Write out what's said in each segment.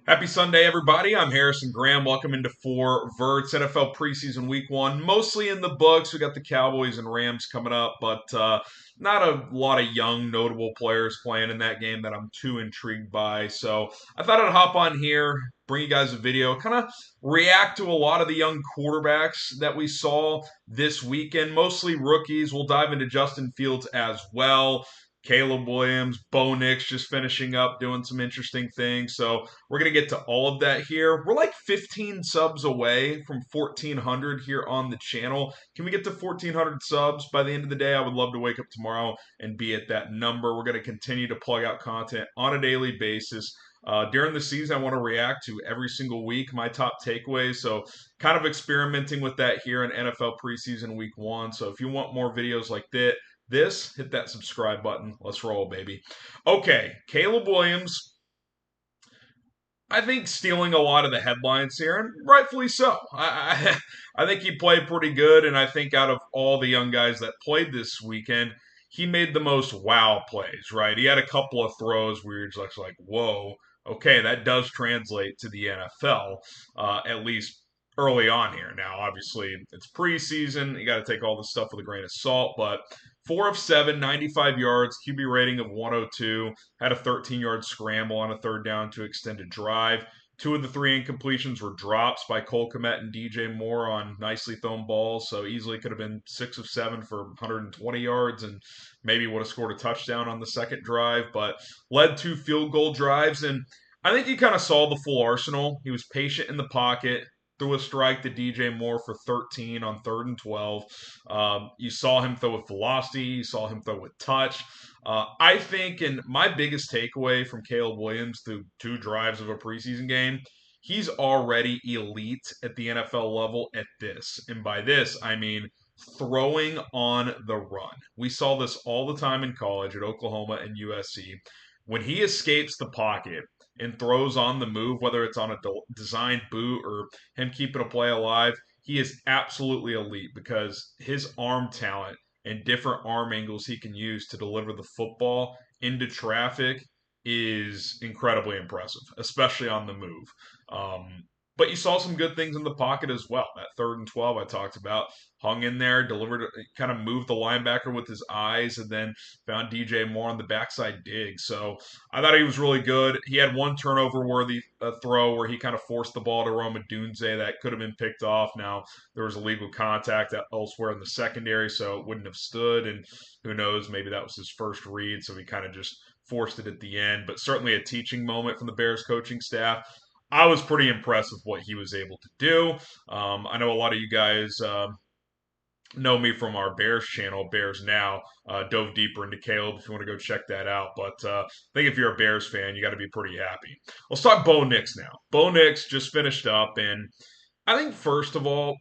Happy Sunday, everybody. I'm Harrison Graham. Welcome into Verts NFL preseason week one. Mostly in the books. We got the Cowboys and Rams coming up, but not a lot of young, notable players playing in that game that I'm too intrigued by. So I thought I'd hop on here, bring you guys a video, kind of react to a lot of the young quarterbacks that we saw this weekend, mostly rookies. We'll dive into Justin Fields as well. Caleb Williams, Bo Nix just finishing up, doing some interesting things. So we're going to get to all of that here. We're like 15 subs away from 1,400 here on the channel. Can we get to 1,400 subs by the end of the day? I would love to wake up tomorrow and be at that number. We're going to continue to plug out content on a daily basis. During the season, I want to react to every single week my top takeaways. So, kind of experimenting with that here in NFL preseason week one. So, if you want more videos like this, hit that subscribe button. Let's roll, baby. Okay, Caleb Williams, I think stealing a lot of the headlines here, and rightfully so. I think he played pretty good, and I think out of all the young guys that played this weekend, he made the most wow plays, right? He had a couple of throws where you're just like, whoa, okay, that does translate to the NFL, at least early on here. Now, obviously, it's preseason. You got to take all this stuff with a grain of salt, but 4 of 7, 95 yards, QB rating of 102, had a 13-yard scramble on a third down to extend a drive. 2 of the 3 incompletions were drops by Cole Kmet and DJ Moore on nicely thrown balls, so easily could have been 6 of 7 for 120 yards and maybe would have scored a touchdown on the second drive, but led 2 field goal drives. And I think he kind of saw the full arsenal. He was patient in the pocket, threw a strike to DJ Moore for 13 on 3rd and 12. You saw him throw with velocity. You saw him throw with touch. I think, and my biggest takeaway from Caleb Williams through 2 drives of a preseason game, he's already elite at the NFL level at this. And by this, I mean throwing on the run. We saw this all the time in college at Oklahoma and USC. When he escapes the pocket and throws on the move, whether it's on a designed boot or him keeping a play alive, he is absolutely elite because his arm talent and different arm angles he can use to deliver the football into traffic is incredibly impressive, especially on the move. But you saw some good things in the pocket as well. That 3rd and 12 I talked about, hung in there, delivered, kind of moved the linebacker with his eyes, and then found DJ Moore on the backside dig. So I thought he was really good. He had one turnover worthy throw where he kind of forced the ball to Roma Dunze that could have been picked off. Now, there was illegal contact elsewhere in the secondary, so it wouldn't have stood. And who knows, maybe that was his first read, so he kind of just forced it at the end. But certainly a teaching moment from the Bears coaching staff. I was pretty impressed with what he was able to do. I know a lot of you guys know me from our Bears channel, Bears Now, dove deeper into Caleb if you want to go check that out. But I think if you're a Bears fan, you got to be pretty happy. Let's talk Bo Nix now. Bo Nix just finished up, and I think first of all,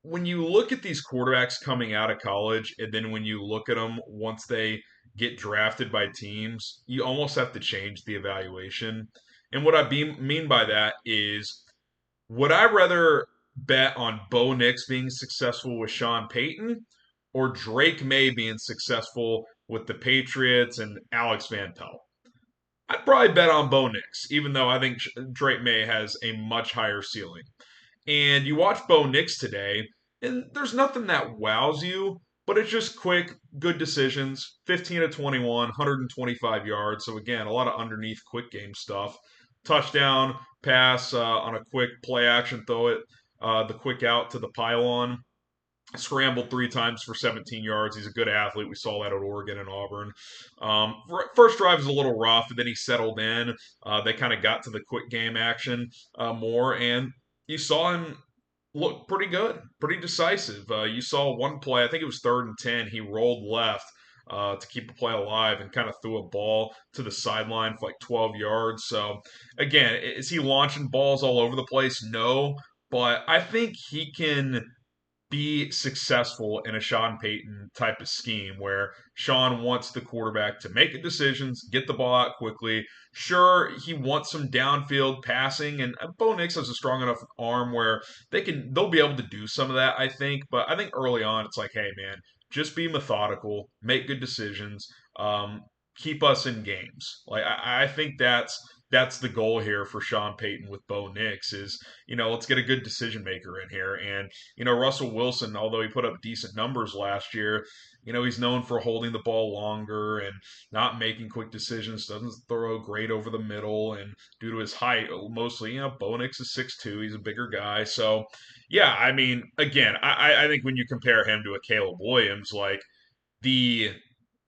when you look at these quarterbacks coming out of college, and then when you look at them once they get drafted by teams, you almost have to change the evaluation. And what I mean by that is, would I rather bet on Bo Nix being successful with Sean Payton or Drake Maye being successful with the Patriots and Alex Van Pelt? I'd probably bet on Bo Nix, even though I think Drake Maye has a much higher ceiling. And you watch Bo Nix today, and there's nothing that wows you, but it's just quick, good decisions. 15 to 21, 125 yards. So again, a lot of underneath quick game stuff. Touchdown, pass on a quick play action, throw it, the quick out to the pylon. Scrambled 3 times for 17 yards. He's a good athlete. We saw that at Oregon and Auburn. First drive was a little rough, and then he settled in. They kind of got to the quick game action more, and you saw him look pretty good, pretty decisive. You saw one play, I think it was 3rd and 10. He rolled left to keep the play alive and kind of threw a ball to the sideline for like 12 yards. So, again, is he launching balls all over the place? No, but I think he can be successful in a Sean Payton type of scheme where Sean wants the quarterback to make decisions, get the ball out quickly. Sure, he wants some downfield passing, and Bo Nix has a strong enough arm where they'll be able to do some of that, I think. But I think early on, it's like, hey, man, just be methodical, make good decisions, keep us in games. Like I think that's that's the goal here for Sean Payton with Bo Nix is, let's get a good decision maker in here. And, Russell Wilson, although he put up decent numbers last year, he's known for holding the ball longer and not making quick decisions, doesn't throw great over the middle. And due to his height, mostly, Bo Nix is 6'2", he's a bigger guy. So, yeah, I mean, again, I think when you compare him to a Caleb Williams, like, the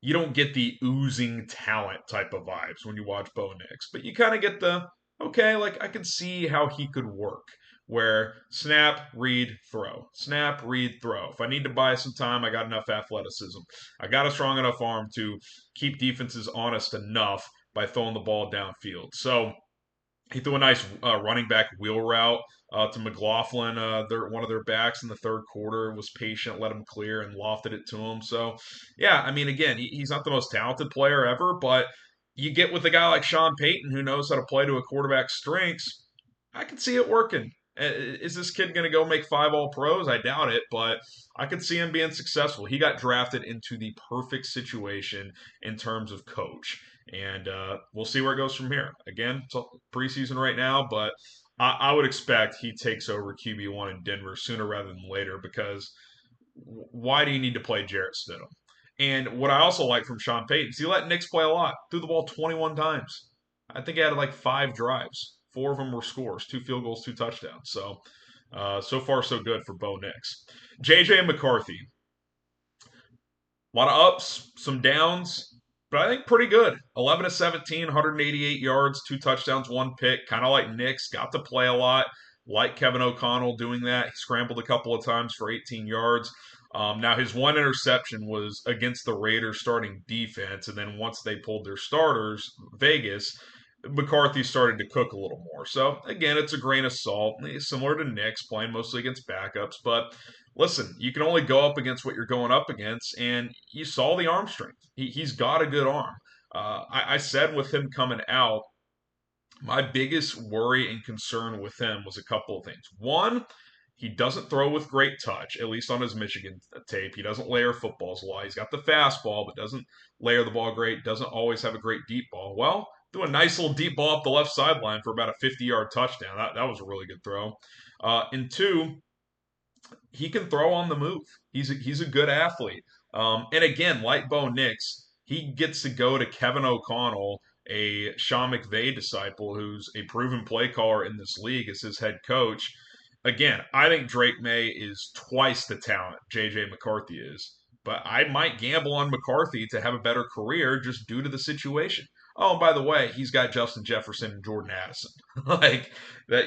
you don't get the oozing talent type of vibes when you watch Bo Nix, but you kind of get the okay, like I could see how he could work. Where snap, read, throw, snap, read, throw. If I need to buy some time, I got enough athleticism. I got a strong enough arm to keep defenses honest enough by throwing the ball downfield. So he threw a nice running back wheel route to McLaughlin. One of their backs in the third quarter was patient, let him clear, and lofted it to him. So, yeah, I mean, again, he's not the most talented player ever, but you get with a guy like Sean Payton who knows how to play to a quarterback's strengths. I can see it working. Is this kid going to go make 5 All Pros? I doubt it, but I could see him being successful. He got drafted into the perfect situation in terms of coach. And we'll see where it goes from here. Again, it's preseason right now, but I would expect he takes over QB1 in Denver sooner rather than later because why do you need to play Jarrett Stidham? And what I also like from Sean Payton is he let Nix play a lot. Threw the ball 21 times. I think he had like 5 drives. 4 of them were scores, 2 field goals, 2 touchdowns. So far so good for Bo Nix. JJ McCarthy. A lot of ups, some downs, but I think pretty good. 11 to 17, 188 yards, 2 touchdowns, 1 pick. Kind of like Nix, got to play a lot. Like Kevin O'Connell doing that. He scrambled a couple of times for 18 yards. Now, his one interception was against the Raiders starting defense, and then once they pulled their starters, Vegas, McCarthy started to cook a little more. So, again, it's a grain of salt, similar to Nix, playing mostly against backups. But listen, you can only go up against what you're going up against, and you saw the arm strength. He's got a good arm. I said with him coming out, my biggest worry and concern with him was a couple of things. One, he doesn't throw with great touch, at least on his Michigan tape. He doesn't layer footballs a lot. He's got the fastball, but doesn't layer the ball great, doesn't always have a great deep ball. Well, threw a nice little deep ball up the left sideline for about a 50-yard touchdown. That was a really good throw. And two, he can throw on the move. He's a good athlete. And again, like Bo Nix, he gets to go to Kevin O'Connell, a Sean McVay disciple who's a proven play caller in this league as his head coach. Again, I think Drake Maye is twice the talent JJ McCarthy is. But I might gamble on McCarthy to have a better career just due to the situation. Oh, and by the way, he's got Justin Jefferson and Jordan Addison. Like that,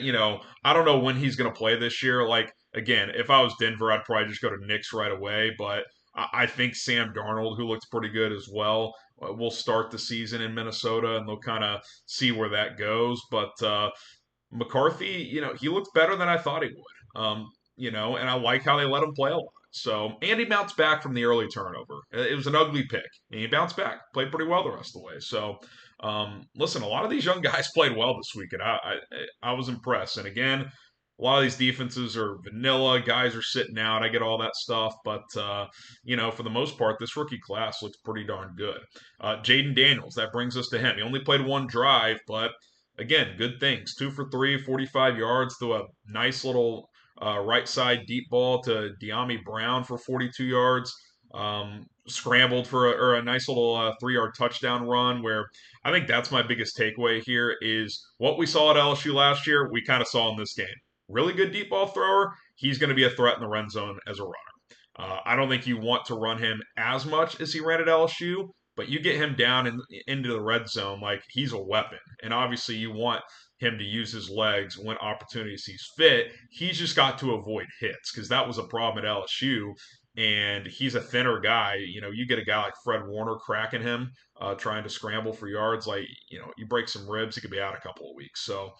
I don't know when he's going to play this year. Like, again, if I was Denver, I'd probably just go to Knicks right away. But I think Sam Darnold, who looks pretty good as well, will start the season in Minnesota, and they'll kind of see where that goes. But McCarthy, he looks better than I thought he would. And I like how they let him play a lot. So, and he bounced back from the early turnover. It was an ugly pick, and he bounced back, played pretty well the rest of the way. So, listen, a lot of these young guys played well this week, and I was impressed. And again, a lot of these defenses are vanilla. Guys are sitting out. I get all that stuff, but for the most part, this rookie class looks pretty darn good. Jayden Daniels, that brings us to him. He only played 1 drive, but again, good things. 2 for 3, 45 yards, threw a nice little right side deep ball to De'Ami Brown for 42 yards. Scrambled for a nice little 3-yard touchdown run where I think that's my biggest takeaway here is what we saw at LSU last year, we kind of saw in this game. Really good deep ball thrower. He's going to be a threat in the red zone as a runner. I don't think you want to run him as much as he ran at LSU, but you get him down into the red zone, like he's a weapon. And obviously you want him to use his legs when opportunity sees fit. He's just got to avoid hits because that was a problem at LSU. And he's a thinner guy. You get a guy like Fred Warner cracking him, trying to scramble for yards. Like, you break some ribs, he could be out a couple of weeks. So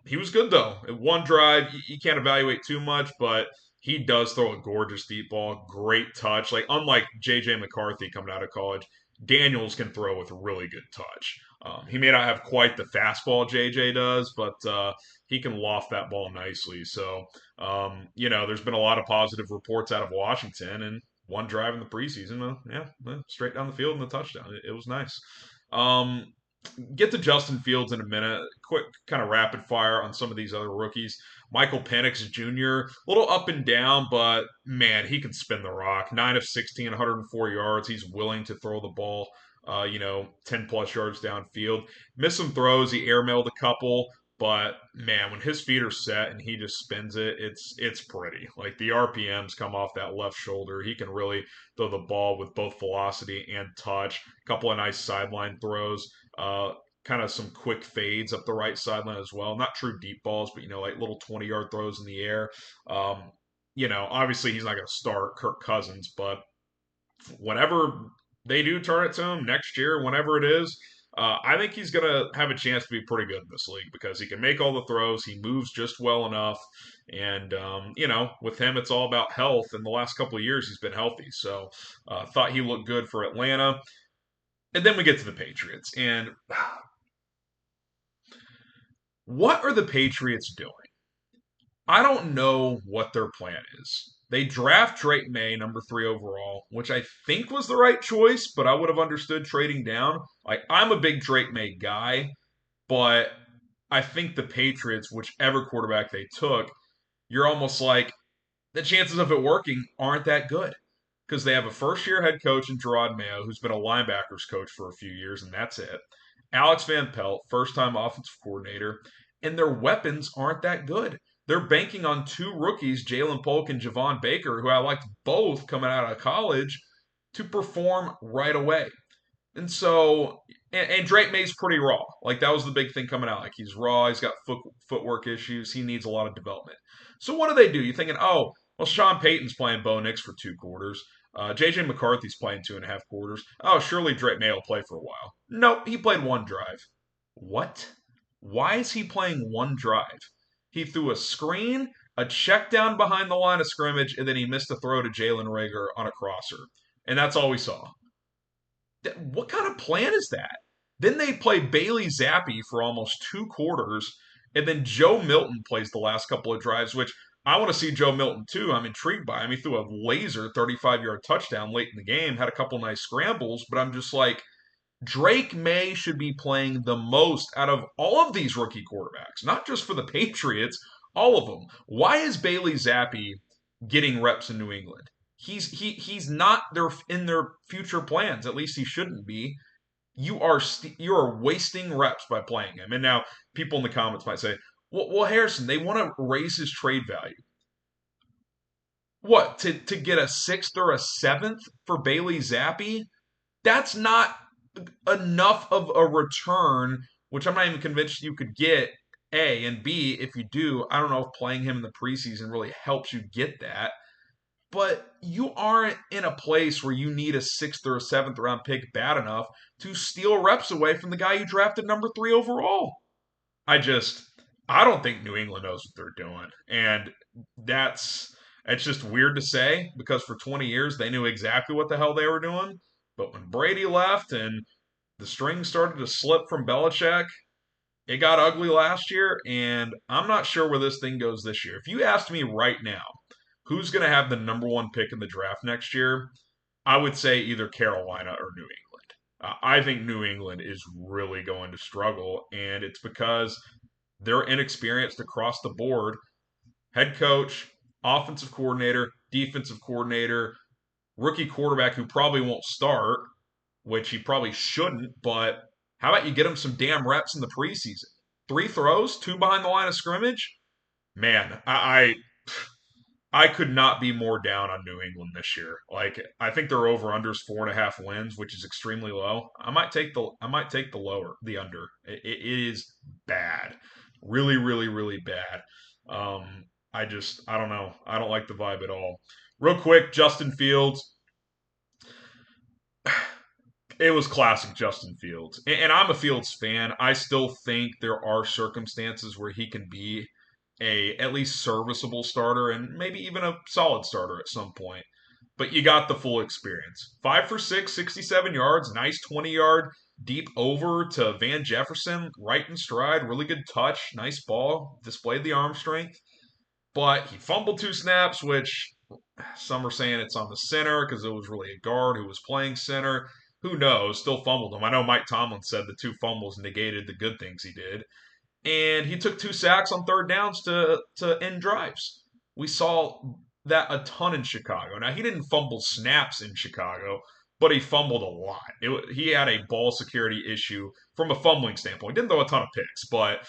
he was good, though. In 1 drive, you can't evaluate too much, but he does throw a gorgeous deep ball. Great touch. Like, unlike J.J. McCarthy coming out of college, Daniels can throw with a really good touch. He may not have quite the fastball JJ does, but he can loft that ball nicely. So, there's been a lot of positive reports out of Washington, and 1 drive in the preseason, straight down the field and the touchdown. It was nice. Get to Justin Fields in a minute. Quick kind of rapid fire on some of these other rookies. Michael Penix Jr., a little up and down, but man, he can spin the rock. 9 of 16, 104 yards. He's willing to throw the ball, 10 plus yards downfield. Missed some throws. He airmailed a couple. But man, when his feet are set and he just spins it, it's pretty. Like the RPMs come off that left shoulder. He can really throw the ball with both velocity and touch. A couple of nice sideline throws. Uh, Kind of some quick fades up the right sideline as well. Not true deep balls, but like little 20-yard throws in the air. Obviously he's not going to start Kirk Cousins, but whenever they do turn it to him next year, whenever it is, I think he's going to have a chance to be pretty good in this league because he can make all the throws. He moves just well enough. And, with him, it's all about health. In the last couple of years, he's been healthy. So thought he looked good for Atlanta. And then we get to the Patriots. And what are the Patriots doing? I don't know what their plan is. They draft Drake Maye, number 3 overall, which I think was the right choice, but I would have understood trading down. Like, I'm a big Drake Maye guy, but I think the Patriots, whichever quarterback they took, you're almost like the chances of it working aren't that good because they have a first-year head coach in Gerard Mayo, who's been a linebackers coach for a few years, and that's it. Alex Van Pelt, first-time offensive coordinator, and their weapons aren't that good. They're banking on 2 rookies, Jalen Polk and Javon Baker, who I liked both coming out of college, to perform right away. And so, and Drake May's pretty raw. Like that was the big thing coming out. Like he's raw. He's got footwork issues. He needs a lot of development. So what do they do? You're thinking, oh, well, Sean Payton's playing Bo Nix for 2 quarters. JJ McCarthy's playing 2.5 quarters. Oh, surely Drake May will play for a while. Nope, he played 1 drive. What? Why is he playing 1 drive? He threw a screen, a check down behind the line of scrimmage, and then he missed a throw to Jalen Rager on a crosser. And that's all we saw. What kind of plan is that? Then they play Bailey Zappi for almost 2 quarters, and then Joe Milton plays the last couple of drives, which I want to see Joe Milton too. I'm intrigued by him. He threw a laser 35-yard touchdown late in the game, had a couple nice scrambles, but I'm just like, Drake Maye should be playing the most out of all of these rookie quarterbacks, not just for the Patriots, all of them. Why is Bailey Zappi getting reps in New England? He's not in their future plans. At least he shouldn't be. You are wasting reps by playing him. And now people in the comments might say, "Well, Harrison, they want to raise his trade value. What to get a 6th or a 7th for Bailey Zappi? That's not enough of a return, which I'm not even convinced you could get. A and B, if you do, I don't know if playing him in the preseason really helps you get that. But you aren't in a place where you need a 6th or a 7th round pick bad enough to steal reps away from the guy you drafted number 3 overall. I just, I don't think New England knows what they're doing. And it's just weird to say because for 20 years they knew exactly what the hell they were doing. But when Brady left and the strings started to slip from Belichick, it got ugly last year, and I'm not sure where this thing goes this year. If you asked me right now, who's going to have the number 1 pick in the draft next year, I would say either Carolina or New England. I think New England is really going to struggle, and it's because they're inexperienced across the board. Head coach, offensive coordinator, defensive coordinator, rookie quarterback who probably won't start, which he probably shouldn't, but how about you get him some damn reps in the preseason? 3 throws, 2 behind the line of scrimmage? Man, I could not be more down on New England this year. Like I think their over unders 4.5 wins, which is extremely low. I might take the under. It is bad, really, really, really bad. I don't know. I don't like the vibe at all. Real quick, Justin Fields. It was classic Justin Fields. And I'm a Fields fan. I still think there are circumstances where he can be a at least serviceable starter and maybe even a solid starter at some point. But you got the full experience. 5 for 6, 67 yards, nice 20-yard deep over to Van Jefferson, right in stride, really good touch, nice ball, displayed the arm strength. But he fumbled 2 snaps, which some are saying it's on the center because it was really a guard who was playing center. Who knows? Still fumbled them. I know Mike Tomlin said the 2 fumbles negated the good things he did. And he took 2 sacks on third downs to end drives. We saw that a ton in Chicago. Now, he didn't fumble snaps in Chicago, but he fumbled a lot. He had a ball security issue from a fumbling standpoint. Didn't throw a ton of picks, but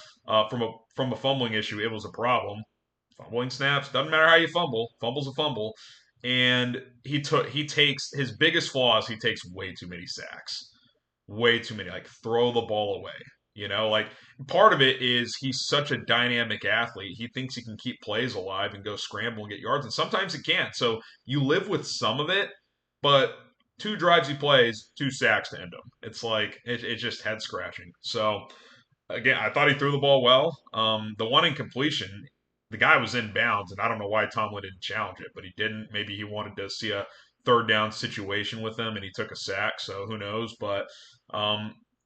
from a fumbling issue, it was a problem. Fumbling snaps, doesn't matter how you fumble. Fumble's a fumble. And he takes his biggest flaw is he takes way too many sacks. Way too many. Like throw the ball away. Like part of it is he's such a dynamic athlete. He thinks he can keep plays alive and go scramble and get yards, and sometimes he can't. So you live with some of it, but 2 drives he plays, 2 sacks to end them. It's like it's just head scratching. So again, I thought he threw the ball well. The one incompletion, the guy was in bounds, and I don't know why Tomlin didn't challenge it, but he didn't. Maybe he wanted to see a third down situation with him, and he took a sack. So who knows? But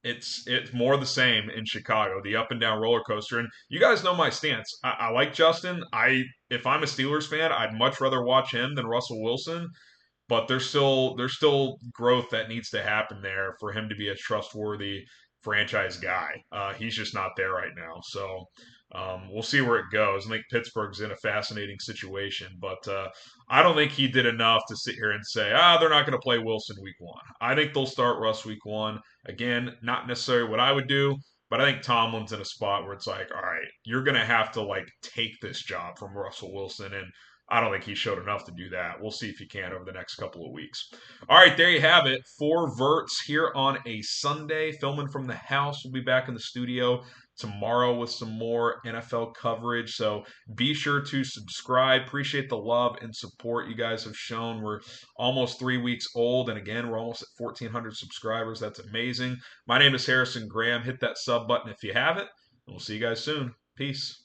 it's more the same in Chicago, the up and down roller coaster. And you guys know my stance. I like Justin. If I'm a Steelers fan, I'd much rather watch him than Russell Wilson. But there's still growth that needs to happen there for him to be a trustworthy franchise guy. He's just not there right now. So we'll see where it goes. I think Pittsburgh's in a fascinating situation, but I don't think he did enough to sit here and say, they're not going to play Wilson week 1. I think they'll start Russ week 1. Again, not necessarily what I would do, but I think Tomlin's in a spot where it's like, all right, you're going to have to like take this job from Russell Wilson, and I don't think he showed enough to do that. We'll see if he can over the next couple of weeks. All right, there you have it. 4 Verts here on a Sunday, filming from the house. We'll be back in the studio tomorrow with some more NFL coverage. So be sure to subscribe. Appreciate the love and support you guys have shown. We're almost 3 weeks old. And again, we're almost at 1,400 subscribers. That's amazing. My name is Harrison Graham. Hit that sub button if you haven't. And we'll see you guys soon. Peace.